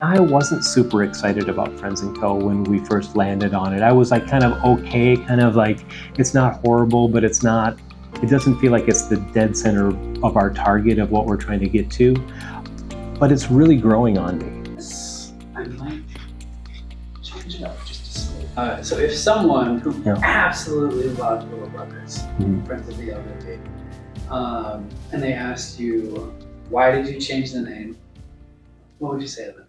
I wasn't super excited about Friends & Co. when we first landed on it. I was like kind of okay, kind of like it's not horrible, but it doesn't feel like it's the dead center of our target of what we're trying to get to, but it's really growing on me. I might change it up just a small. So if someone who absolutely loved Little Brothers, Friends of the Elderly, and they asked you, why did you change the name? What would you say to them?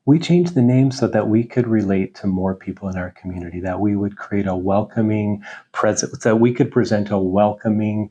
We changed the name so that we could relate to more people in our community, that we would create a welcoming presence, that we could present a welcoming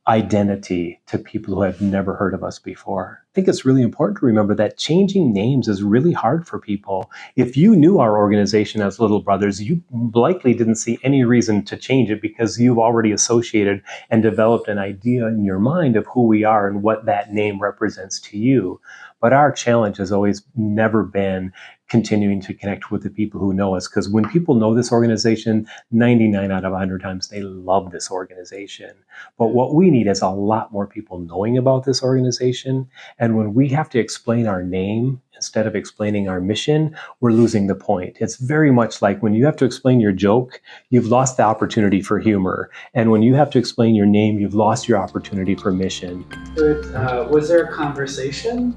identity to people who have never heard of us before. I think it's really important to remember that changing names is really hard for people. If you knew our organization as Little Brothers, you likely didn't see any reason to change it because you've already associated and developed an idea in your mind of who we are and what that name represents to you. But our challenge has always never been continuing to connect with the people who know us, because when people know this organization, 99 out of 100 times they love this organization. But what we need is a lot more people knowing about this organization. And when we have to explain our name instead of explaining our mission, we're losing the point. It's very much like when you have to explain your joke, you've lost the opportunity for humor. And when you have to explain your name, you've lost your opportunity for mission. Was there a conversation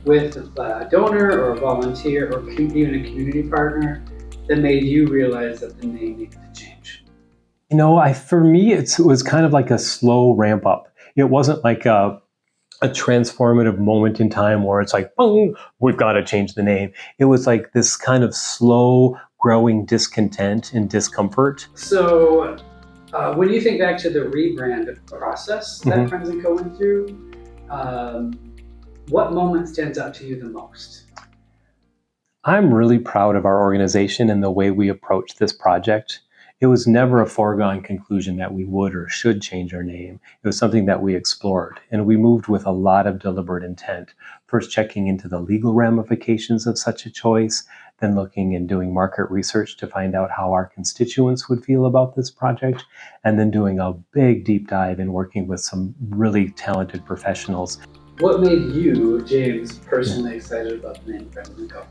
with a donor or a volunteer or even a community partner that made you realize that the name needed to change? You know, for me, it was kind of like a slow ramp up. It wasn't like a transformative moment in time where it's like, boom, we've got to change the name. It was like this kind of slow growing discontent and discomfort. So when you think back to the rebrand process that Friends & Co. went through, what moment stands out to you the most? I'm really proud of our organization and the way we approached this project. It was never a foregone conclusion that we would or should change our name. It was something that we explored, and we moved with a lot of deliberate intent. First checking into the legal ramifications of such a choice, then looking and doing market research to find out how our constituents would feel about this project, and then doing a big deep dive and working with some really talented professionals. What made you, James, personally excited about the name Friends & Co.?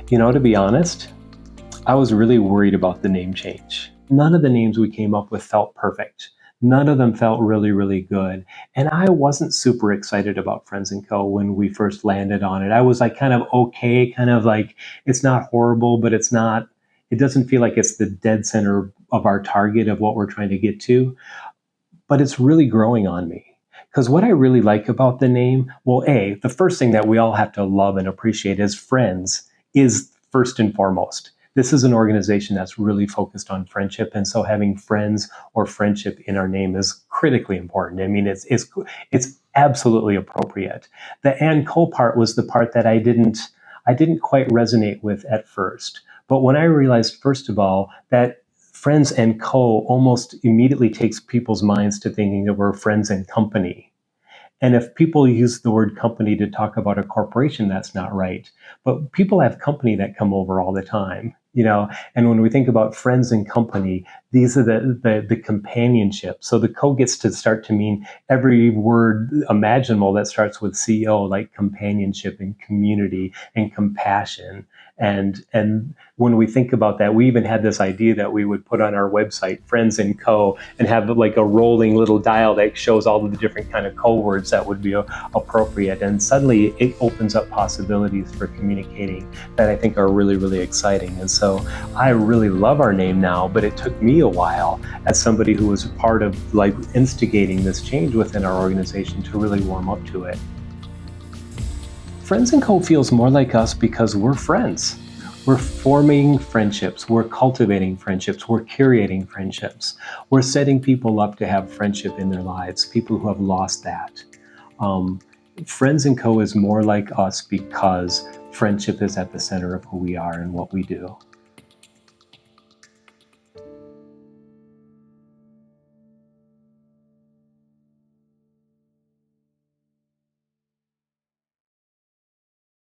You know, to be honest, I was really worried about the name change. None of the names we came up with felt perfect. None of them felt really, really good. And I wasn't super excited about Friends & Co. when we first landed on it. I was like kind of okay, kind of like it's not horrible, but it doesn't feel like it's the dead center of our target of what we're trying to get to. But it's really growing on me. Because what I really like about the name, well, the first thing that we all have to love and appreciate as friends is first and foremost. This is an organization that's really focused on friendship, and so having friends or friendship in our name is critically important. I mean, it's absolutely appropriate. The "and co" part was the part that I didn't quite resonate with at first. But when I realized, first of all, that Friends & Co. almost immediately takes people's minds to thinking that we're friends and company. And if people use the word company to talk about a corporation, that's not right. But people have company that come over all the time, you know. And when we think about friends and company, these are the companionship. So the co gets to start to mean every word imaginable that starts with CO, like companionship and community and compassion. And when we think about that, we even had this idea that we would put on our website, Friends & Co., and have like a rolling little dial that shows all of the different kind of co words that would be appropriate. And suddenly it opens up possibilities for communicating that I think are really, really exciting. And so I really love our name now, but it took me a while as somebody who was part of like instigating this change within our organization to really warm up to it. Friends & Co. feels more like us because we're friends. We're forming friendships, we're cultivating friendships, we're curating friendships. We're setting people up to have friendship in their lives, people who have lost that. Friends & Co. is more like us because friendship is at the center of who we are and what we do.